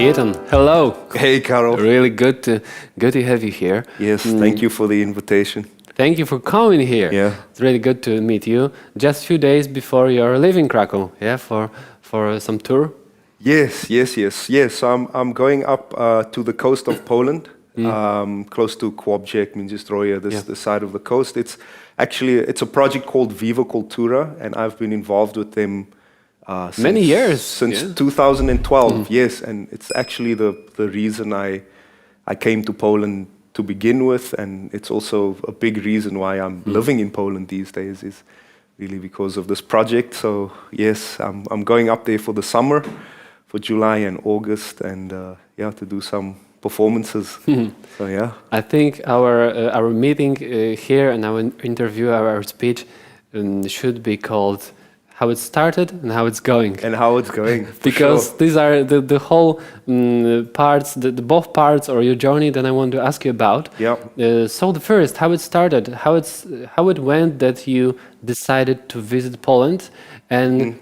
Keaton, hello. Hey, Karol. Really good to have you here. Yes, thank you for the invitation. Thank you for coming here. Yeah. It's really good to meet you. Just a few days before you're leaving Krakow, yeah, for some tour. Yes. So I'm going up to the coast of Poland, close to Kłobrzeg, Międzyzdroje, this side of the coast. It's a project called Viva Cultura, and I've been involved with them Many years. Since 2012, yes, and it's actually the reason I came to Poland to begin with, and it's also a big reason why I'm living in Poland these days is really because of this project. So yes, I'm going up there for the summer, for July and August, and to do some performances. So yeah, I think our meeting here and our interview, our speech, should be called "How It Started and How It's Going." And how it's going, because sure. these are the whole parts, the both parts or your journey that I want to ask you about. Yeah. So the first, how it started, how it went that you decided to visit Poland, and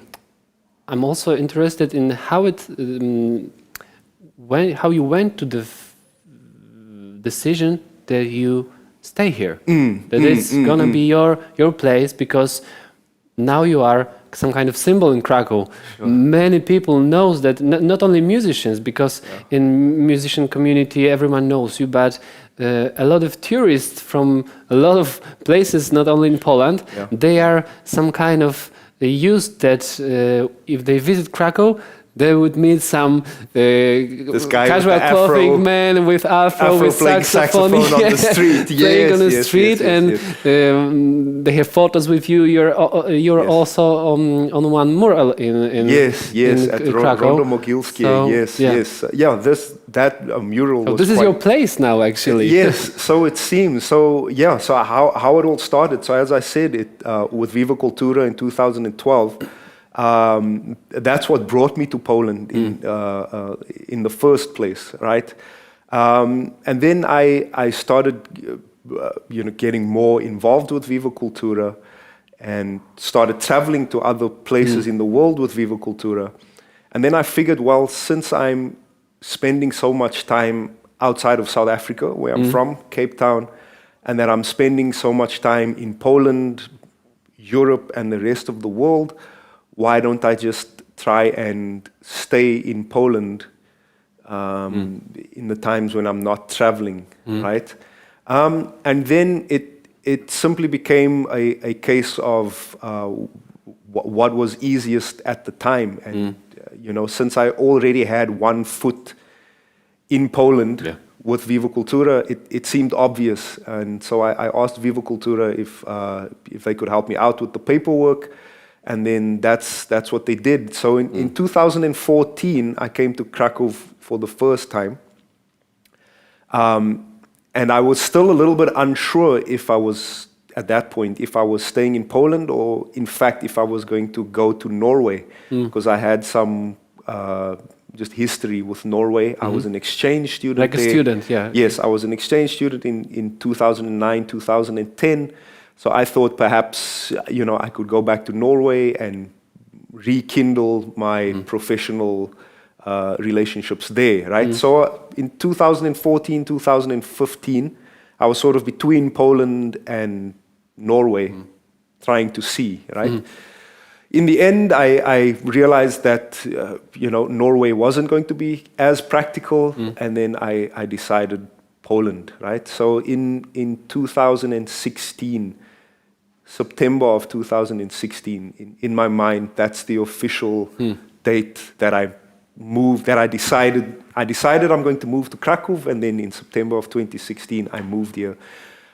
I'm also interested in how how you went to the decision that you stay here, that it's gonna be your place, because now you are some kind of symbol in Krakow. Sure. Many people knows that, not only musicians, because in musician community everyone knows you, but a lot of tourists from a lot of places, not only in Poland, they are some kind of used that if they visit Krakow, they would meet some casual clothing man with afro with playing saxophone on the street, playing on the street, and they have photos with you. You're also on one mural in at Krakow. Rondo Mogilskie. So, That mural. So was this is your place now, actually. Yes, so it seems. So how it all started. So as I said, with Viva Cultura in 2012. That's what brought me to Poland in the first place, right? And then I started, getting more involved with Viva Cultura, and started traveling to other places in the world with Viva Cultura. And then I figured, well, since I'm spending so much time outside of South Africa, where I'm from, Cape Town, and that I'm spending so much time in Poland, Europe, and the rest of the world, why don't I just try and stay in Poland in the times when I'm not traveling, right? And then it simply became a case of what was easiest at the time. And, since I already had one foot in Poland with Viva Cultura, it seemed obvious. And so I asked Viva Cultura if they could help me out with the paperwork. And then that's what they did. So in 2014, I came to Krakow for the first time. And I was still a little bit unsure at that point, if I was staying in Poland or, in fact, if I was going to go to Norway. Because I had some just history with Norway. I was an exchange student Like there. a student, yeah. Yes, I was an exchange student in 2009, 2010. So I thought perhaps, I could go back to Norway and rekindle my professional relationships there, right? So in 2014, 2015, I was sort of between Poland and Norway, trying to see, right? In the end, I realized that, Norway wasn't going to be as practical, and then I decided Poland, right? So in 2016, September of 2016, in my mind, that's the official date that I decided I'm going to move to Krakow, and then in September of 2016, I moved here.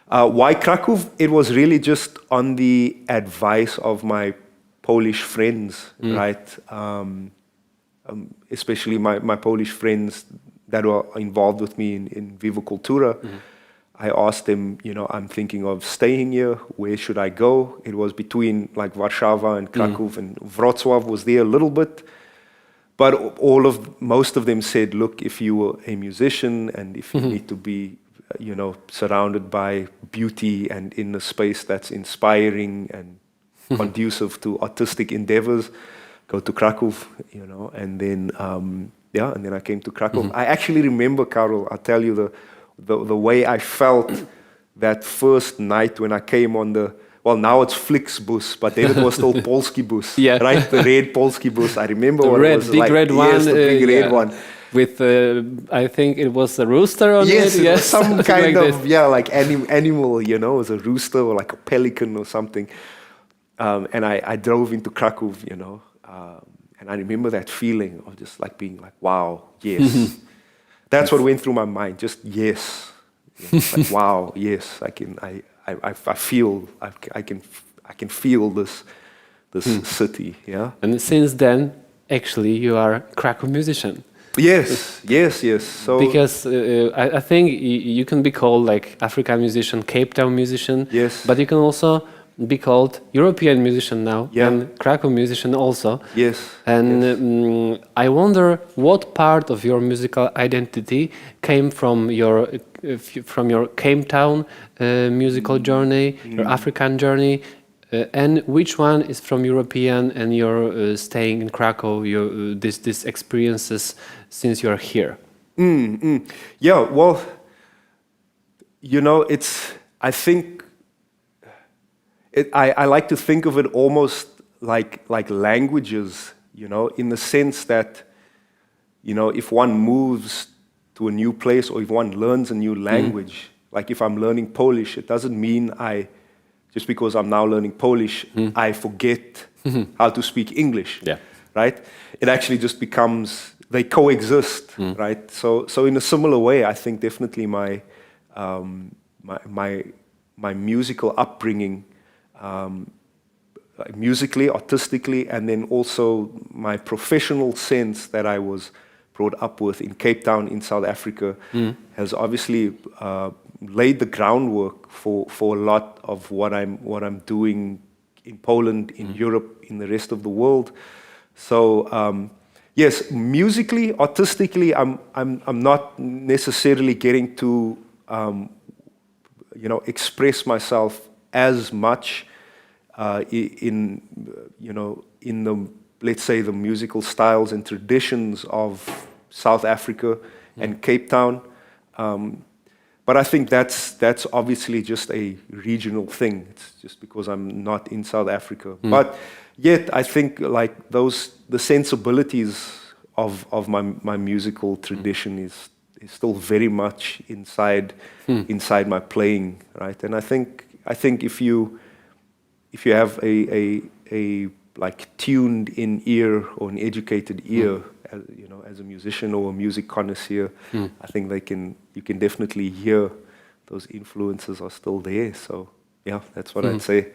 Why Krakow? It was really just on the advice of my Polish friends, right? Especially my Polish friends that were involved with me in Viva Cultura. I asked them, I'm thinking of staying here. Where should I go? It was between like Warsaw and Krakow, and Wrocław was there a little bit. But most of them said, look, if you were a musician and if you need to be, surrounded by beauty and in a space that's inspiring and conducive to artistic endeavors, go to Krakow, And then yeah, and then I came to Krakow. I actually remember, Karol, I'll tell you the way I felt that first night when I came on the, well, now it's Flixbus, but then it was still Polski bus, Yeah. right? The red Polski bus. I remember The what red, it was big like. red one. Yes, the big red one. With, I think it was a rooster on Yes, it. it was some something kind like of, this. yeah, like animal, you know, it was a rooster or like a pelican or something. And I drove into Krakow, you know, and I remember that feeling of just like being like, wow, yes. That's what went through my mind, just yes. Like, wow, yes, I can feel this city, yeah. And since then, actually, you are a Krakow musician. Yes. So Because I think you can be called like African musician, Cape Town musician. Yes. But you can also be called European musician now, Yeah. and Krakow musician also. yes, And I wonder what part of your musical identity came from your Cape Town musical journey, your African journey, and which one is from European and your staying in Krakow, your these experiences since you're here. Yeah, well, you know, I think I like to think of it almost like languages, you know, in the sense that, you know, if one moves to a new place or if one learns a new language, like if I'm learning Polish, it doesn't mean just because I'm now learning Polish, I forget how to speak English, Yeah. right? It actually just becomes, they coexist, right? So in a similar way, I think definitely my musical upbringing, musically, artistically, and then also my professional sense that I was brought up with in Cape Town in South Africa has obviously laid the groundwork for a lot of what I'm doing in Poland, in Europe, in the rest of the world. So yes, musically, artistically, I'm not necessarily getting to you know, express myself as much in the, let's say, the musical styles and traditions of South Africa and Cape Town. But I think that's obviously just a regional thing. It's just because I'm not in South Africa. But yet I think like the sensibilities of my musical tradition is still very much inside my playing, right? And I think if you have a like tuned in ear or an educated ear, as, you know, as a musician or a music connoisseur, I think you can definitely hear those influences are still there. So yeah, that's what I'd say.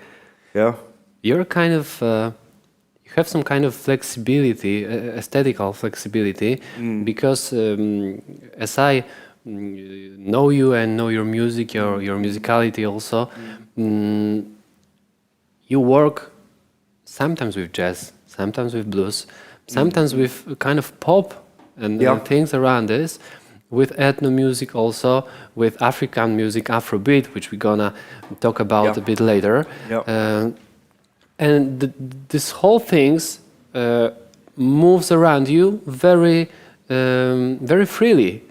Yeah, You're kind of you have some kind of flexibility, aesthetical flexibility, because as I know you and know your music, your musicality also, you work sometimes with jazz, sometimes with blues, sometimes with kind of pop and things around this, with ethno music also, with African music, Afrobeat, which we're gonna talk about a bit later. And this whole things moves around you very freely.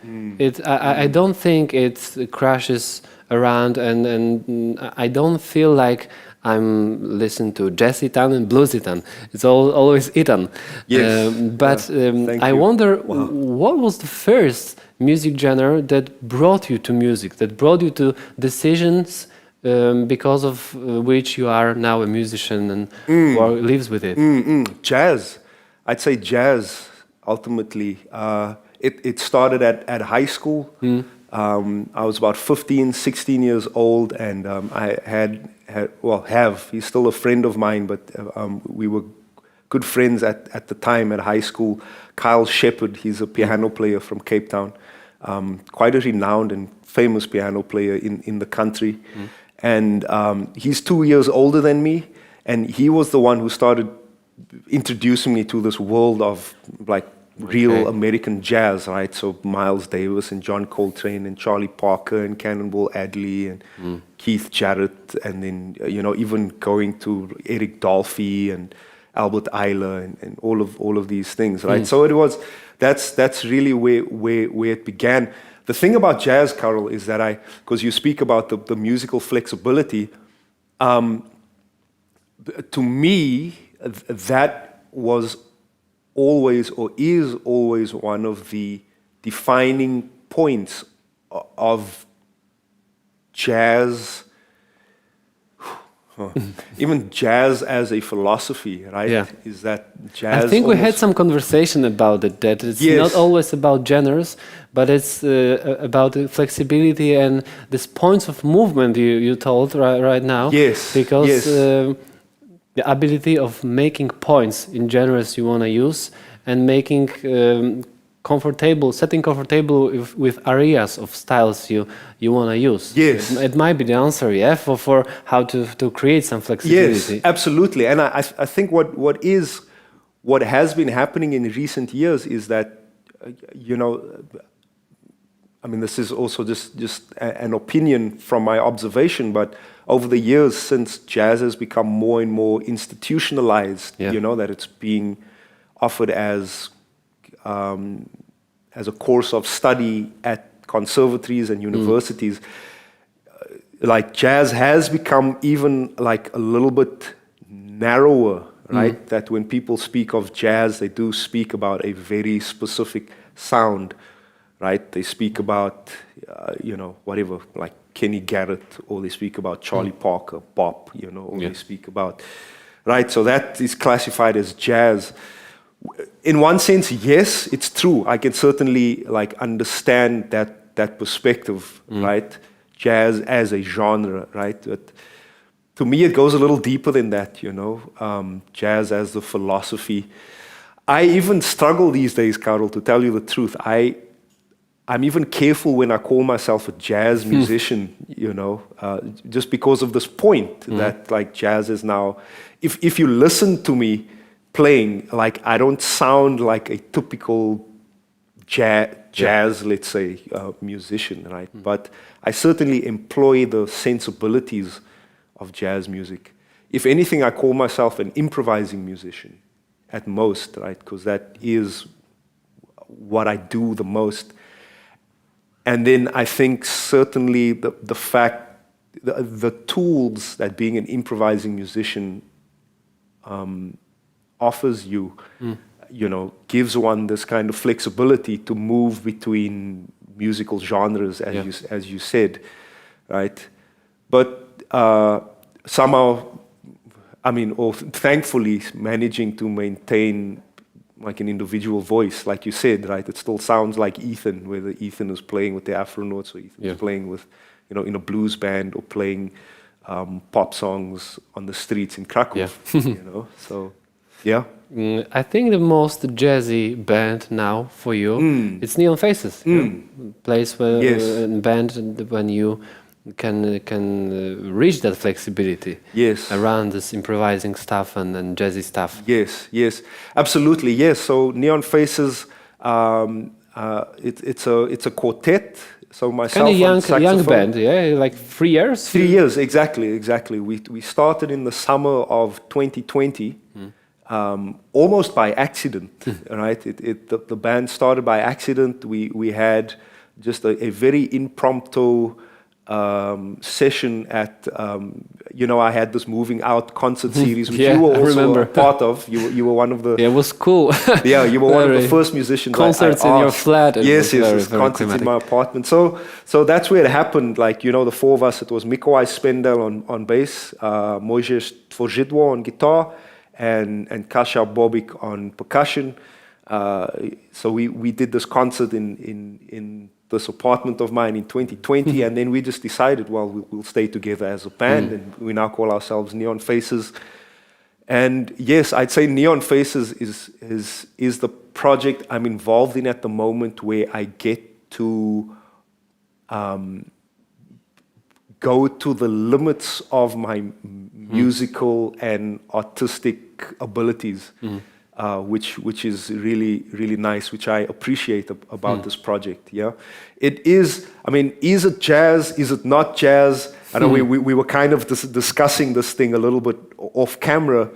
I don't think it crashes around, and I don't feel like I'm listening to jazz Itan and blues Itan. It's always Itan. Yes. But I wonder, what was the first music genre that brought you to music, that brought you to decisions because of which you are now a musician and or lives with it? Jazz. I'd say jazz, ultimately. It started at high school. I was about 15, 16 years old, and I he's still a friend of mine, but we were good friends at the time at high school. Kyle Shepard, he's a piano player from Cape Town, quite a renowned and famous piano player in the country. And he's 2 years older than me, and he was the one who started introducing me to this world of like real American jazz, right? So Miles Davis and John Coltrane and Charlie Parker and Cannonball Adderley and Keith Jarrett, and then, you know, even going to Eric Dolphy Albert Eiler and all of these things, right? So that's really where it began. The thing about jazz, Karol, is that because you speak about the musical flexibility, to me, that was always or is always one of the defining points of jazz, even jazz as a philosophy, right? Yeah. Is that jazz? I think we had some conversation about it, that it's not always about genres, but it's about the flexibility and these points of movement you told right now. Yes. Because the ability of making points in genres you want to use and making setting comfortable with areas of styles you want to use. Yes. It might be the answer, yeah, for how to create some flexibility. Yes, absolutely. And I think what has been happening in recent years is that, I mean, this is also just an opinion from my observation, but over the years since jazz has become more and more institutionalized, that it's being offered as a course of study at conservatories and universities, like jazz has become even like a little bit narrower, right? That when people speak of jazz, they do speak about a very specific sound, right? They speak about, whatever, like Kenny Garrett, or they speak about Charlie Parker, Bop, or they speak about, right? So that is classified as jazz. In one sense, yes, it's true. I can certainly like understand that perspective, right? Jazz as a genre, right? But to me, it goes a little deeper than that, jazz as the philosophy. I even struggle these days, Karol, to tell you the truth. I'm even careful when I call myself a jazz musician, just because of this point that like jazz is now, if you listen to me playing, like I don't sound like a typical jazz, let's say, musician, right? But I certainly employ the sensibilities of jazz music. If anything, I call myself an improvising musician at most, right? Because that is what I do the most. And then I think certainly the fact, the tools that being an improvising musician offers you, gives one this kind of flexibility to move between musical genres, as you said, right? But somehow, I mean, or thankfully, managing to maintain like an individual voice, like you said, right? It still sounds like Ethan, whether Ethan is playing with the Afronauts or Ethan is playing with, in a blues band or playing pop songs on the streets in Krakow, So, yeah. I think the most jazzy band now for you, it's Neon Faces. Place where in band when you can reach that flexibility around this improvising stuff and jazzy stuff. Yes, absolutely. Yes. So Neon Faces, it's a quartet. So myself, kind of young band, like 3 years. 3 years, exactly. We started in the summer of 2020, almost by accident, right? The band started by accident. We had just a very impromptu session at, I had this Moving Out concert series, which you were also a part of. You were one of the... Yeah, it was cool. You were one of the first musicians. Concerts in your flat. Yes, concerts in my apartment. So that's where it happened. Like, the four of us, it was Mikołaj Spendel on bass, Mojżesz Tworzydło on guitar, and Kasia Bobik on percussion. So we did this concert in this apartment of mine in 2020, and then we just decided, well, we'll stay together as a band, and we now call ourselves Neon Faces. And yes, I'd say Neon Faces is the project I'm involved in at the moment, where I get to go to the limits of my musical and artistic abilities. Which is really, really nice, which I appreciate about this project. Yeah, it is. I mean, is it jazz? Is it not jazz? I know we were kind of discussing this thing a little bit off camera.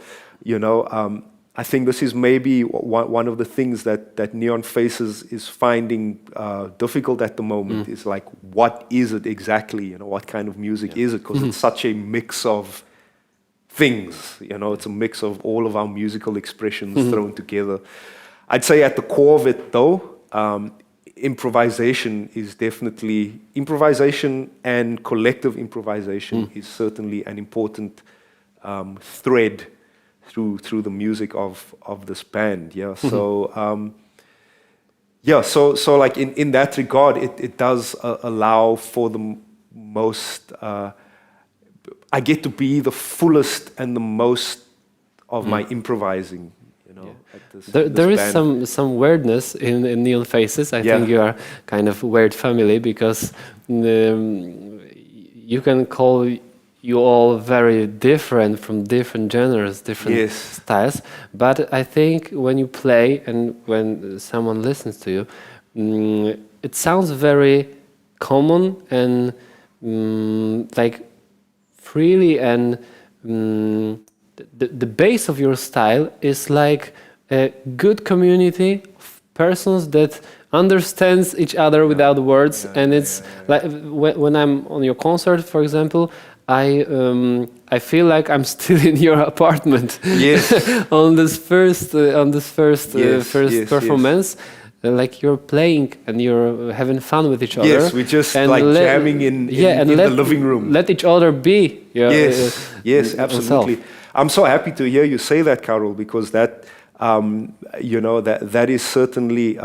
I think this is maybe one of the things that Neon Faces is finding difficult at the moment, is like, what is it exactly? What kind of music is it? Because it's such a mix of things, it's a mix of all of our musical expressions thrown together. I'd say at the core of it, though, improvisation and collective improvisation is certainly an important thread through the music of this band. So like in that regard, it does allow for the most I get to be the fullest and the most of my improvising. There is some weirdness in Neon Faces. I think you are kind of weird family, because you can call you all very different from different genres, different styles. But I think when you play and when someone listens to you, it sounds very common and like freely, and the base of your style is like a good community of persons that understands each other without words. And it's like when I'm on your concert, for example, I feel like I'm still in your apartment. on this first performance. Like you're playing and you're having fun with each other. Yes, we're just like jamming in the living room. Let each other be. Yes, absolutely. I'm so happy to hear you say that, Karol, because that that is certainly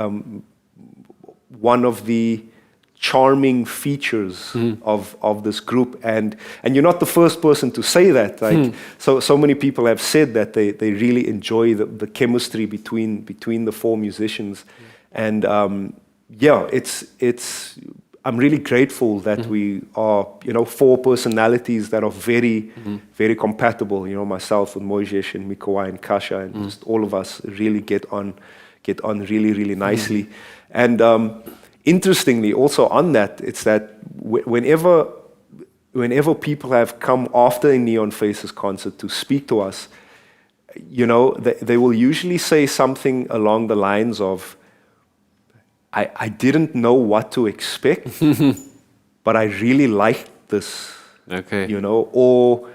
one of the charming features of this group, and you're not the first person to say that. Like so many people have said that they really enjoy the chemistry between the four musicians. And it's I'm really grateful that we are four personalities that are very very compatible. Myself with Moises and Mikołaj and Kasia, and just all of us really get on really really nicely. And interestingly, also on that, it's that whenever people have come after a Neon Faces concert to speak to us, they will usually say something along the lines of, I didn't know what to expect, but I really liked this. Okay. Or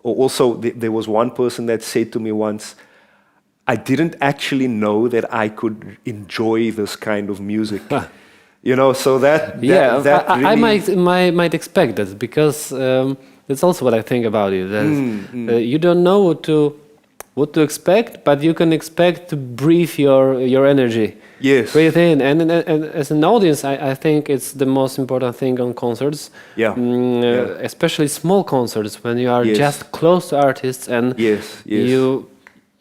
also there was one person that said to me once, I didn't actually know that I could enjoy this kind of music. So that really I might expect that, because that's also what I think about you. You don't know what to expect, but you can expect to breathe your energy. Yes. Breathe in, and as an audience, I think it's the most important thing on concerts. Especially small concerts, when you are just close to artists, and you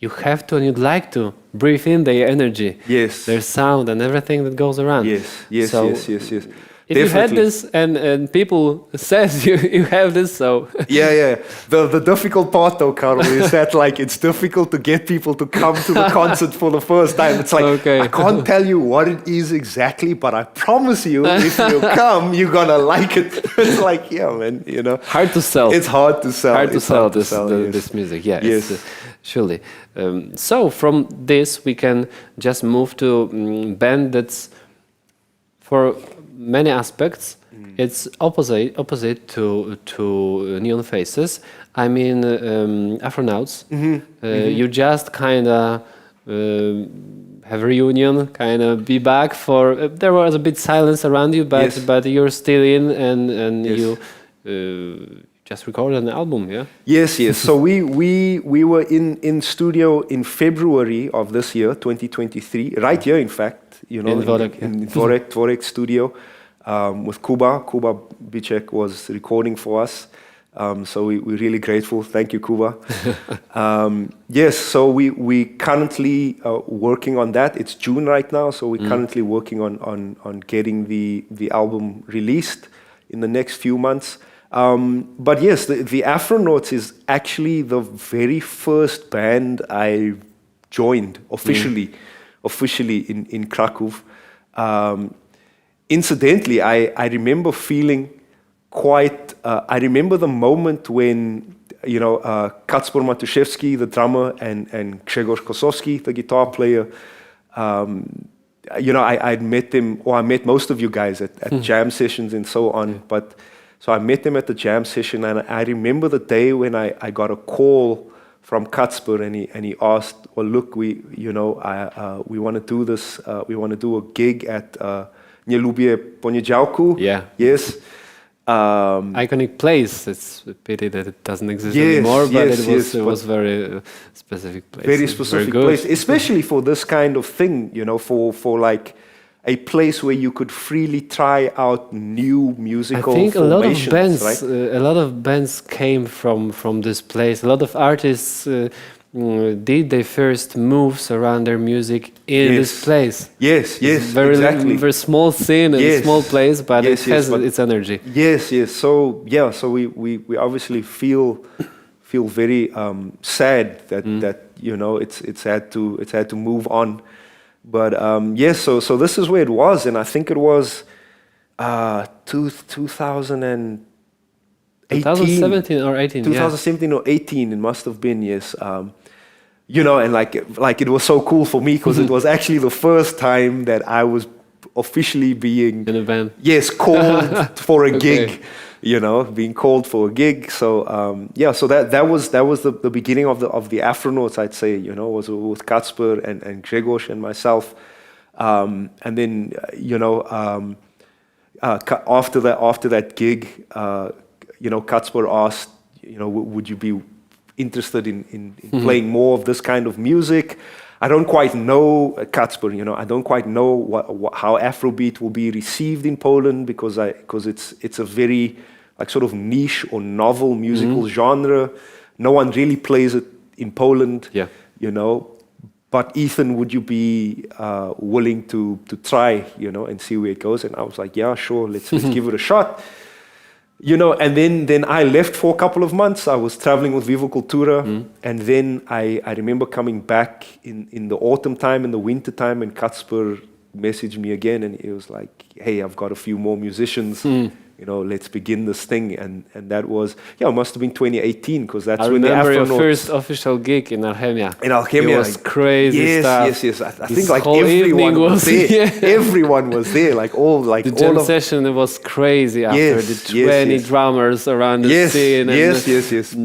have to and you'd like to breathe in their energy, their sound and everything that goes around. Yes. If you had this and people says you have this, so the difficult part though, Karol, is that like it's difficult to get people to come to the concert for the first time. It's like I can't tell you what it is exactly, but I promise you, if you come, you're gonna like it. It's like man, hard to sell. It's hard to sell. This music. Surely. So from this we can just move to band that's for many aspects it's opposite to Neon Faces. I mean Afronauts. You just kind of have a reunion, kind of be back for. There was a bit silence around you, but you're still in, and you just recorded an album, yeah? Yes. So we were in studio in February of this year, 2023, right here, in fact. In Dvorek, in Dvorek studio, with Kuba. Kuba Bicek was recording for us. So we're really grateful. Thank you, Kuba. So we currently working on that. It's June right now, so we're currently working on getting the album released in the next few months. But yes, the Afronauts is actually the very first band I joined officially in Krakow. Incidentally, I remember feeling quite. I remember the moment when Kacper Matuszewski, the drummer, and Grzegorz Kosowski, the guitar player. I'd met them, or I met most of you guys at jam sessions and so on. But so I met them at the jam session, and I remember the day when I got a call from Kacper, and he asked, "Well, look, we want to do this. We want to do a gig at Nie lubię poniedziałku." Yeah. Yes. Iconic place. It's a pity that it doesn't exist anymore, but it was very specific place. Very specific place, especially for this kind of thing, for like a place where you could freely try out new musical I think formations, right? A lot of bands came from this place. A lot of artists did their first moves around their music in this place. Yes, Exactly. Very small scene and small place, but it has its energy. Yes. So we obviously feel very sad that it's had to move on. But so this is where it was, and I think it was 2018. 2017 or 18. 2017 or 18, it must have been, yes. And like it was so cool for me because it was actually the first time that I was officially being in a band. Yes, called for a gig. Being called for a gig. So so that was the beginning of the Afronauts, I'd say. Was with Kacper and Grzegorz and myself, and then after that gig, Kacper asked, would you be interested in playing more of this kind of music? I don't quite know Kacper, I don't quite know how Afrobeat will be received in Poland because it's a very like sort of niche or novel musical genre. No one really plays it in Poland, But Ethan, would you be willing to try, and see where it goes? And I was like, yeah, sure, let's give it a shot. And then I left for a couple of months. I was traveling with Viva Cultura, and then I remember coming back in the autumn time, in the winter time, and Kacper messaged me again, and he was like, "Hey, I've got a few more musicians. Let's begin this thing." And that was, it must have been 2018. Because that's when the Afronauts... I remember your first official gig in Alchemia. In Alchemia. It was crazy stuff. Yes. I think like everyone was there. Everyone was there. The jam session, it was crazy after the 20 drummers around the scene. Yes,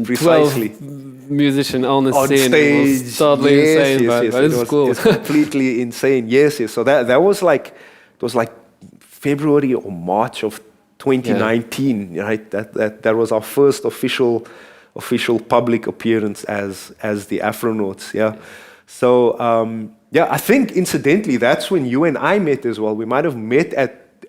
precisely. 12 musicians on the scene. Stage. It was totally insane, but it's cool. It's completely insane. Yes. So that was like, it was like February or March of 2019, right? That was our first official public appearance as the Afronauts. Yeah. So I think incidentally that's when you and I met as well. We might have met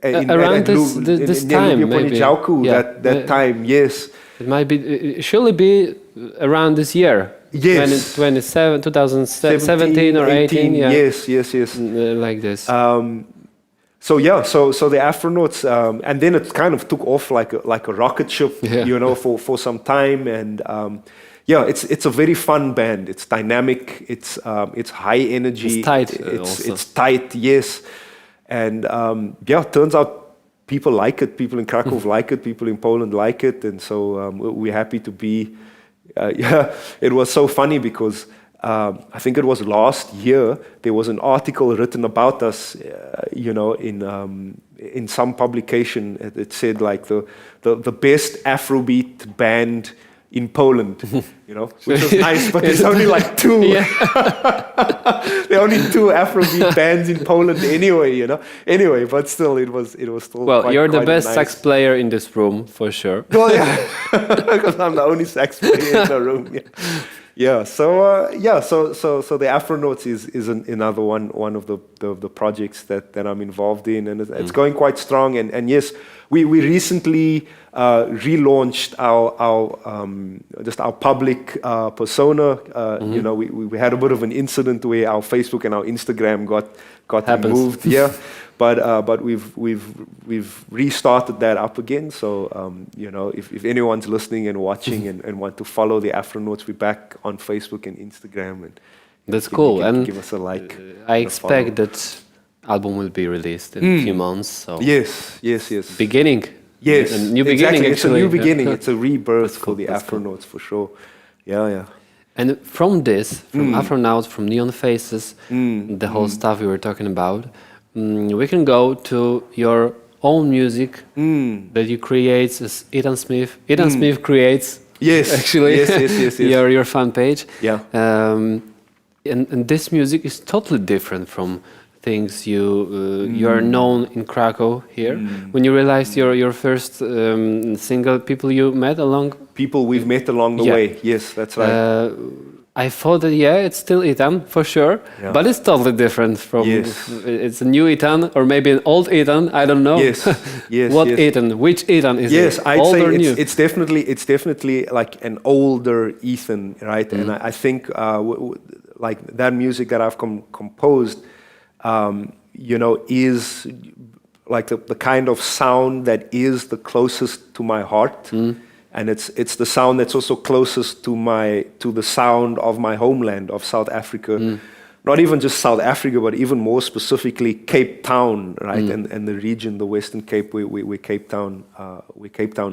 around this time, maybe. That time, yes. It might be. Surely be around this year. Yes. 2017 or 18. Yeah. Yes. Like this. So the Afronauts, and then it kind of took off like a rocket ship, for some time, and it's a very fun band. It's dynamic. It's high energy. It's tight. It's tight. Yes, and turns out people like it. People in Krakow like it. People in Poland like it, and so we're happy to be. It was so funny because. I think it was last year. There was an article written about us, in some publication. It said like the best Afrobeat band in Poland, which was nice. But there's only like two. There are only two Afrobeat bands in Poland anyway. Anyway, but still, it was still. Well, you're the best nice sax player in this room for sure. Well, yeah, because I'm the only sax player in the room. Yeah. Yeah, so the Afronauts is another one of the projects that I'm involved in, and it's going quite strong. And yes, we recently relaunched our public persona. We had a bit of an incident where our Facebook and our Instagram got removed. Yeah. But we've restarted that up again. So if anyone's listening and watching and want to follow the Afronauts, we're back on Facebook and Instagram. And that's cool. And give us a like. I expect that album will be released in a few months. So yes. beginning. Yes, a new beginning. exactly. Actually, It's a new beginning. Yeah. It's a rebirth That's for cool, the that's cool. Afronauts for sure. Yeah. And from this, from Afronauts, from Neon Faces, the whole stuff we were talking about, we can go to your own music that you create as Ethan Smith. Ethan Smith creates. Yes, actually, yes. your fan page. Yeah. And this music is totally different from things you are known in Krakow here. When you realized your first single, people you met along. People we've met along the Yeah. way. Yes, that's right. I thought that it's still Ethan for sure, Yeah. but it's totally different from. Yes. It's a new Ethan or maybe an old Ethan. I don't know. Yes, yes. What yes. Ethan? Which Ethan is Yes, it? I'd Old say or new? it's definitely like an older Ethan, right? And I think like that music that I've composed, is like the kind of sound that is the closest to my heart, and it's the sound that's also closest to the sound of my homeland of South Africa. Not even just South Africa, but even more specifically Cape Town, right? And the region, the Western Cape, where Cape Town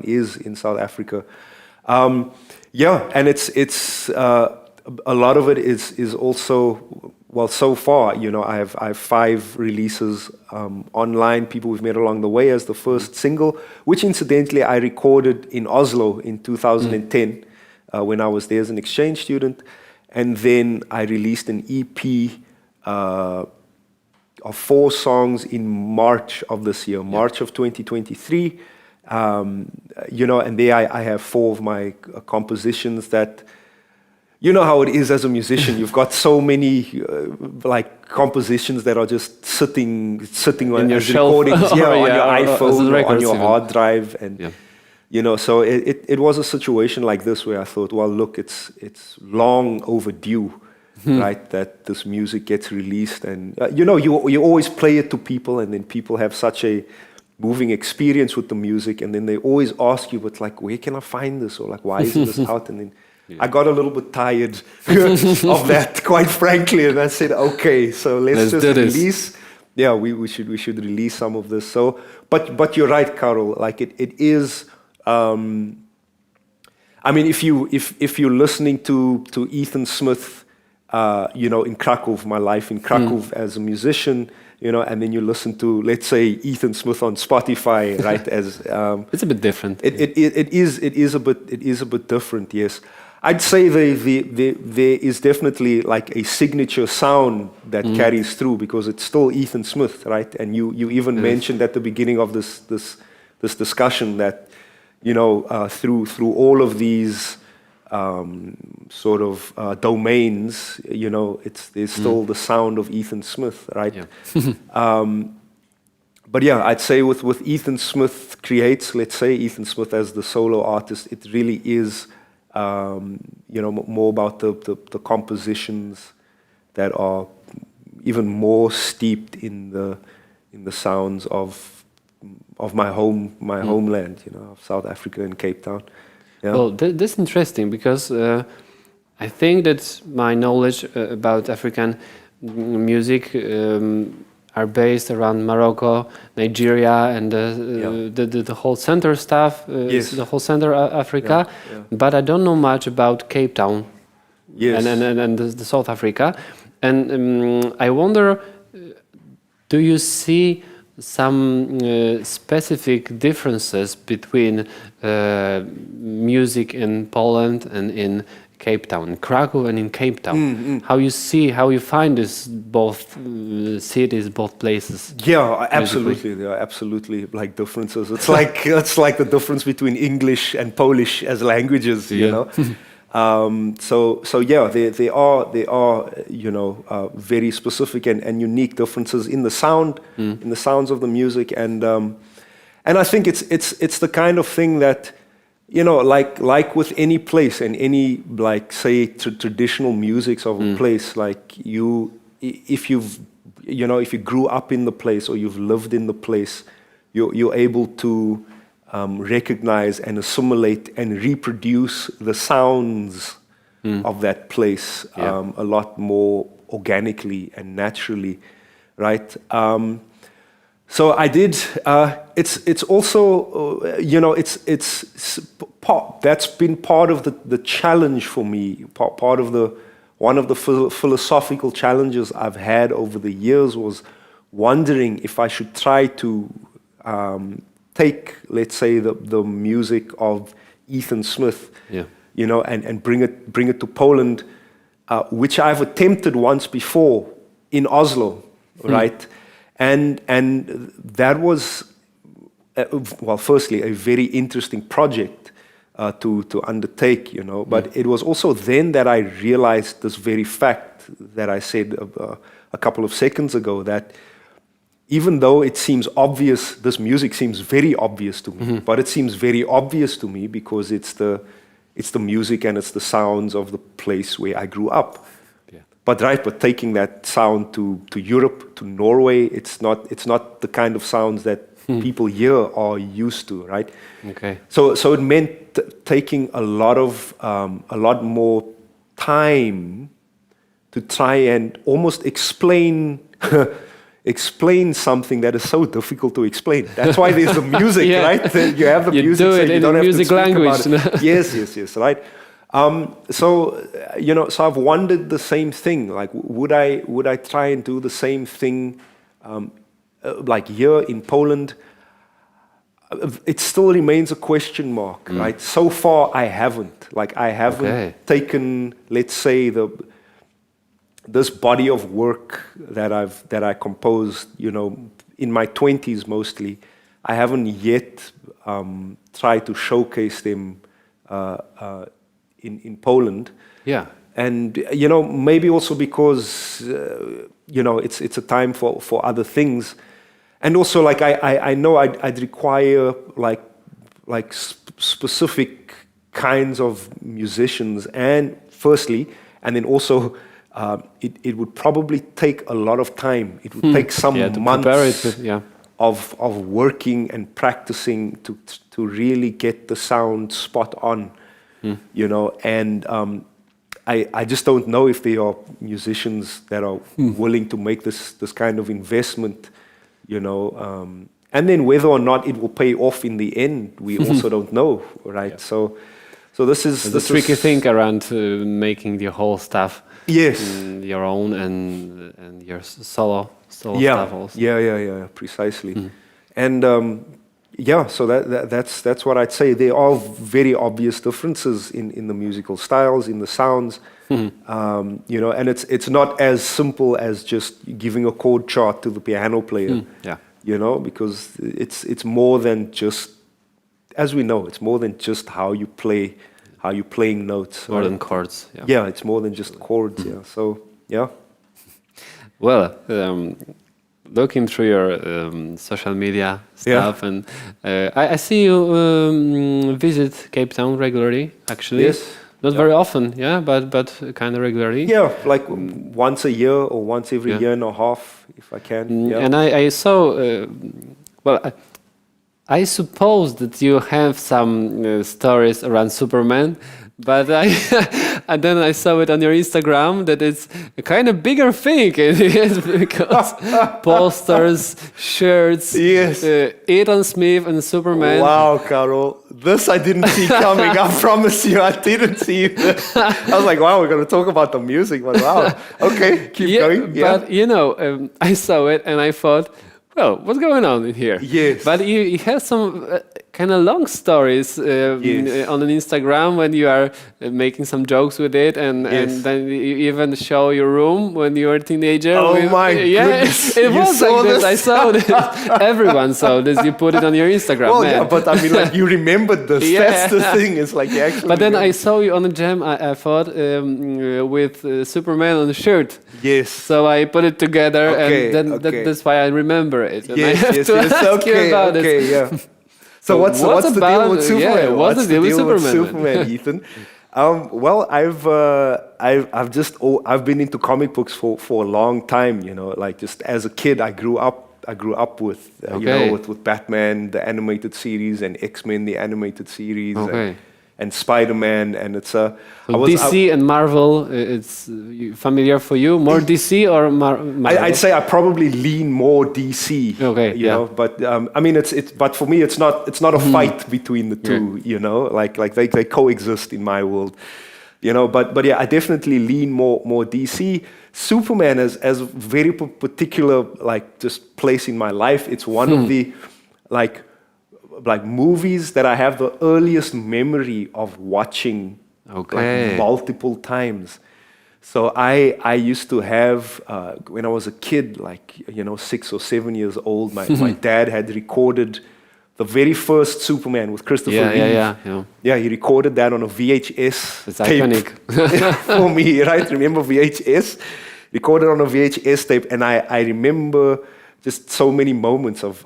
is in South Africa. And it's a lot of it is also, well, so far, I have 5 releases online. People we've met along the way as the first single, which incidentally I recorded in Oslo in 2010 when I was there as an exchange student. And then I released an EP of 4 songs in March of this year, March of 2023. And there I have 4 of my compositions that, you know how it is as a musician. You've got so many like compositions that are just sitting on your as shelf. recordings, on your Or iPhone, as or on records your even. hard drive, and so it was a situation like this where I thought, well, look, it's long overdue, right? That this music gets released, and you always play it to people, and then people have such a moving experience with the music, and then they always ask you, but like, where can I find this, or like, why isn't this out? And then I got a little bit tired of that, quite frankly, and I said, okay, so let's just do this. release. Yeah, we should release some of this. So, but you're right, Karol. Like it is. I mean, if you're listening to Ethan Smith, in Krakow, my life in Krakow as a musician, and then you listen to, let's say, Ethan Smith on Spotify, right? As it's a bit different. It is a bit different. Yes, I'd say there is definitely like a signature sound that carries through because it's still Ethan Smith, right? And you even mentioned at the beginning of this discussion that through all of these sort of domains, there's still the sound of Ethan Smith, right? Yeah. But yeah, I'd say with Ethan Smith creates, let's say Ethan Smith as the solo artist, it really is, more about the compositions that are even more steeped in the sounds of my homeland, of South Africa and Cape Town. Yeah. Well, that's interesting because I think that my knowledge about African music are based around Morocco, Nigeria, and the whole center stuff, Yes. the whole center Africa. Yeah. But I don't know much about Cape Town Yes. and the South Africa. And I wonder, do you see some specific differences between music in Poland and in Cape Town, in Krakow and in Cape Town? How you find this both cities, both places? Yeah, absolutely. There are absolutely like differences. It's like the difference between English and Polish as languages, you know. So yeah, there are very specific and unique differences in the sound, in the sounds of the music, and I think it's the kind of thing that, like with any place and any, like, say traditional musics of a place, like if you grew up in the place or you've lived in the place, you're able to recognize and assimilate and reproduce the sounds of that place a lot more organically and naturally, right? So I did. It's also that's been part of the challenge for me. Part of one of the philosophical challenges I've had over the years was wondering if I should try to take, let's say, the music of Ethan Smith, and bring it to Poland, which I've attempted once before in Oslo, right? And that was, firstly, a very interesting project to undertake, But it was also then that I realized this very fact that I said a couple of seconds ago, that even though it seems obvious, this music seems very obvious to me, but it seems very obvious to me because it's the music and it's the sounds of the place where I grew up. But taking that sound to Europe, to Norway, it's not the kind of sounds that people here are used to, right? Okay. So it meant taking a lot more time to try and almost explain something that is so difficult to explain. That's why there's the music, right? You have the music, do so it you in don't have music to speak language. about it. Yes, right. So I've wondered the same thing. Like, would I try and do the same thing, like here in Poland? It still remains a question mark, right? So far, I haven't. Like, I haven't taken, let's say, this body of work that I composed, in my 20s mostly. I haven't yet tried to showcase them in Poland. Yeah. And maybe also because it's a time for other things, and also like I know I'd require like specific kinds of musicians, and then also it would probably take a lot of time. It would take some months of working and practicing to really get the sound spot on. And I just don't know if there are musicians that are willing to make this kind of investment, and then whether or not it will pay off in the end, we also don't know, right? Yeah. So this is the tricky thing around making the whole stuff, your own and your solo stuff also. Yeah, precisely, and. So that's what I'd say. There are very obvious differences in the musical styles, in the sounds, and it's not as simple as just giving a chord chart to the piano player, because it's more than just, as we know, it's more than just how you're playing notes. More than chords. Yeah, it's more than just chords. Yeah, so yeah. Well. Looking through your social media stuff, and I see you visit Cape Town regularly. Actually, yes, not very often, but kind of regularly. Yeah, like once a year or once every year and a half, if I can. Yeah. And I saw. I suppose that you have some stories around Superman. But and then I saw it on your Instagram that it's a kind of bigger thing because posters, shirts, Ethan Smith and Superman. Wow, Karol, this I didn't see coming. I promise you, I didn't see it. I was like, wow, we're going to talk about the music, but wow, okay, keep going. Yeah. But I saw it and I thought, well, what's going on in here? Yes. But you have some kind of long stories on an Instagram when you are making some jokes with it, and then you even show your room when you were a teenager. Oh my goodness. It was like this. I saw this. Everyone saw this. You put it on your Instagram. Well, yeah, but I mean, like, you remembered this. That's the thing. It's like you actually. But then I saw you on a jam. I thought with Superman on the shirt. Yes. So I put it together, and that's why I remember it. And I have to ask you about it. Yeah. So what's the deal with Superman? Yeah, what's the deal with Superman, Ethan? Well, I've been into comic books for a long time. Like just as a kid, I grew up with with Batman the animated series and X-Men the animated series. Okay. and Spider-Man, and it's a. So DC and Marvel, it's familiar for you? More DC or Marvel? I'd say I probably lean more DC. Okay, you know, but I mean, but for me, it's not a fight between the two. You know, like they coexist in my world. You know, but yeah, I definitely lean more DC. Superman as a very particular like just place in my life. It's one of the like movies that I have the earliest memory of watching like multiple times. So I used to have when I was a kid, like 6 or 7 years old, my dad had recorded the very first Superman with Christopher Reeve. Yeah, he recorded that on a VHS It's tape iconic. for me, right? Remember VHS? Recorded on a VHS tape, and I remember just so many moments of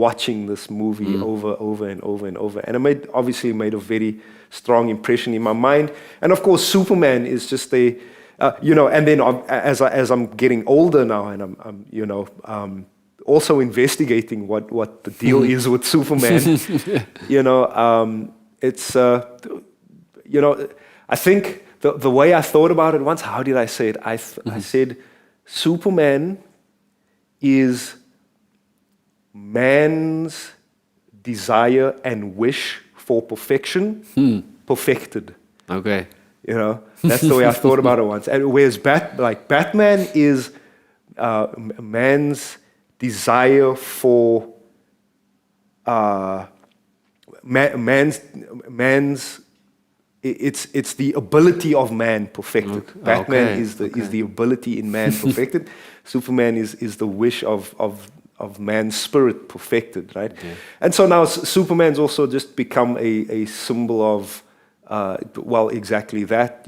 watching this movie over and over, and it obviously made a very strong impression in my mind. And of course, Superman is just a and then as I'm getting older now, and I'm also investigating what the deal is with Superman. It's I think the way I thought about it once, how did I say it? I said Superman is man's desire and wish for perfection perfected. Okay. That's the way I thought about it once. And whereas Batman is man's desire for man's it's the ability of man perfected. Okay. Batman is the ability in man perfected. Superman is the wish of man's spirit perfected, right? Yeah. And so now Superman's also just become a symbol of exactly that.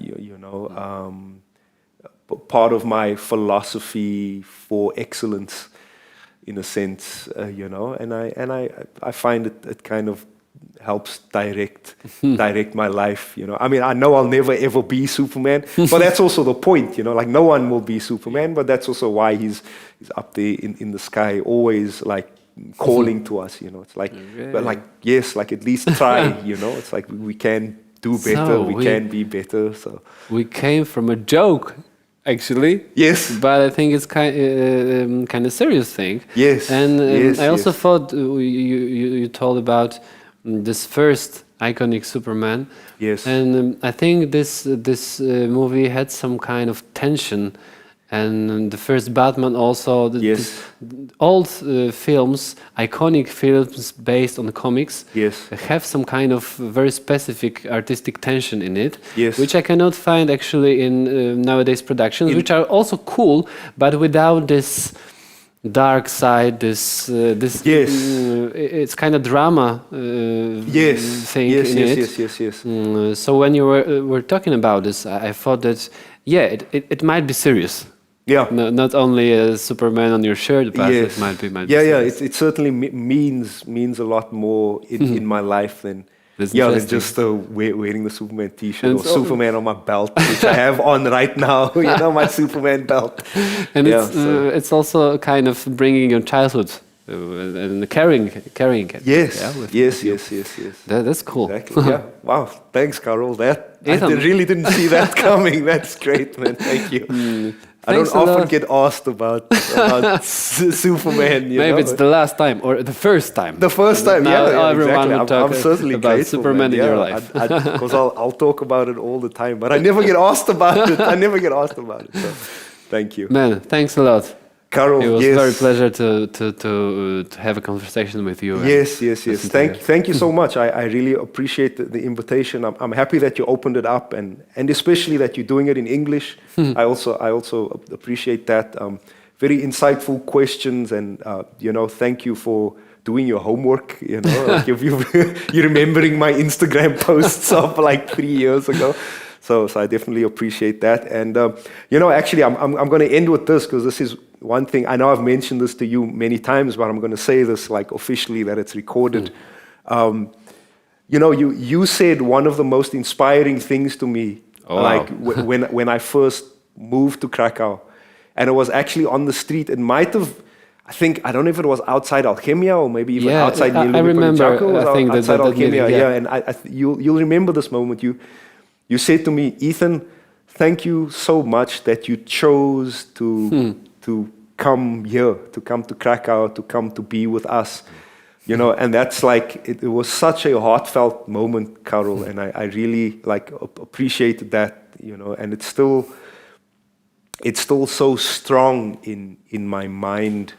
Part of my philosophy for excellence, in a sense, and I find it kind of helps direct my life. I mean, I know I'll never ever be Superman, but that's also the point. Like no one will be Superman, but that's also why he's up there in the sky, always like calling to us. It's like, but like yes, like at least try. It's like we can do better, we can be better. So we came from a joke. Actually, yes, but I think it's kind of serious thing. Yes, and I also thought you told about this first iconic Superman. Yes, and I think this movie had some kind of tension, and the first Batman also. The old films, iconic films based on comics, have some kind of very specific artistic tension in it, which I cannot find actually in nowadays productions, which are also cool, but without this dark side, this it's kind of drama thing in it. Yes. So when you were talking about this, I thought that it might be serious. Yeah. Not only a Superman on your shirt, but it might be. It certainly means a lot more in my life than just wearing the Superman T-shirt or Superman on my belt, which I have on right now. My Superman belt. And it's also kind of bringing your childhood and carrying it. Yes. That's cool. Exactly. Yeah. Wow. Thanks, Karol. I really didn't see that coming. That's great, man. Thank you. I don't often get asked about Superman. Maybe it's the last time or the first time. The first time, everyone exactly. will talk I'm certainly about grateful, Superman in your life. Because I'll talk about it all the time, but I never get asked about it. So, thank you, man. Thanks a lot, Karol. It was a very pleasure to have a conversation with you. Yes. Thank you so much. I really appreciate the invitation. I'm happy that you opened it up, and especially that you're doing it in English. I also appreciate that. Very insightful questions, and thank you for doing your homework. Like you're remembering my Instagram posts of like 3 years ago. So I definitely appreciate that. And actually, I'm going to end with this, because this is one thing. I know I've mentioned this to you many times, but I'm going to say this like officially, that it's recorded. You said one of the most inspiring things to me, when I first moved to Krakow, and it was actually on the street. I I think, I don't know if it was outside Alchemia or maybe even Yeah, outside I Neil remember, I think outside that Alchemia. meeting, yeah. And you'll remember this moment. You said to me, Ethan, thank you so much that you chose to come here, to come to Krakow, to come to be with us. You know, and that's like, it was such a heartfelt moment, Karol, and I really like appreciated that, you know, and it's still so strong in my mind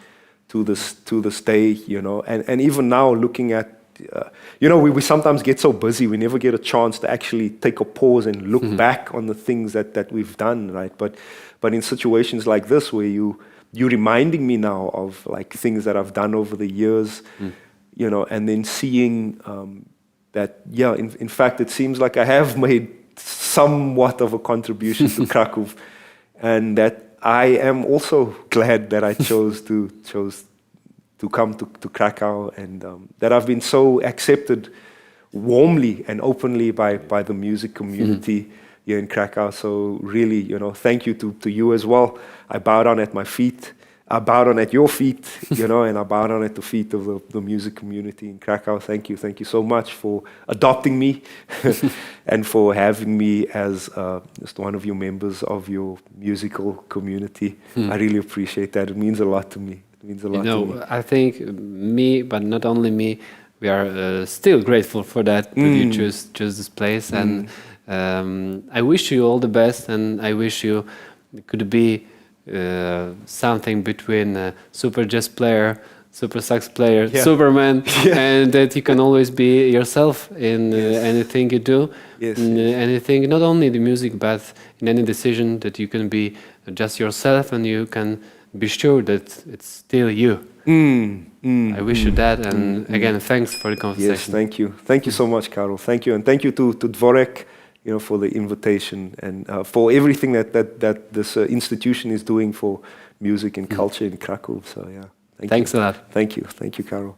to this day, you know, and even now looking at, you know, we sometimes get so busy, we never get a chance to actually take a pause and look back on the things that we've done, right? But in situations like this where you're reminding me now of like things that I've done over the years, you know, and then seeing that, yeah, in fact, it seems like I have made somewhat of a contribution to Krakow, and that I am also glad that I chose to come to Krakow, and that I've been so accepted warmly and openly by the music community here in Krakow. So really, you know, thank you to you as well. I bow down at my feet. I bow down at your feet, you know, and I bow down at the feet of the music community in Krakow. Thank you so much for adopting me and for having me as just one of your members of your musical community. I really appreciate that. It means a lot to me. It means a lot to me. I think me, but not only me, we are still grateful for that you choose this place, and I wish you all the best, and I wish you could be something between a super jazz player, super sax player, Superman, and that you can always be yourself in anything you do, anything, not only the music, but in any decision, that you can be just yourself and you can be sure that it's still you. I wish you that, and again, thanks for the conversation. Yes, thank you. Thank you so much, Karol. Thank you, and thank you to Dvorek, you know, for the invitation and for everything that this institution is doing for music and culture in Krakow. So yeah, Thanks a lot. Thank you, Karol.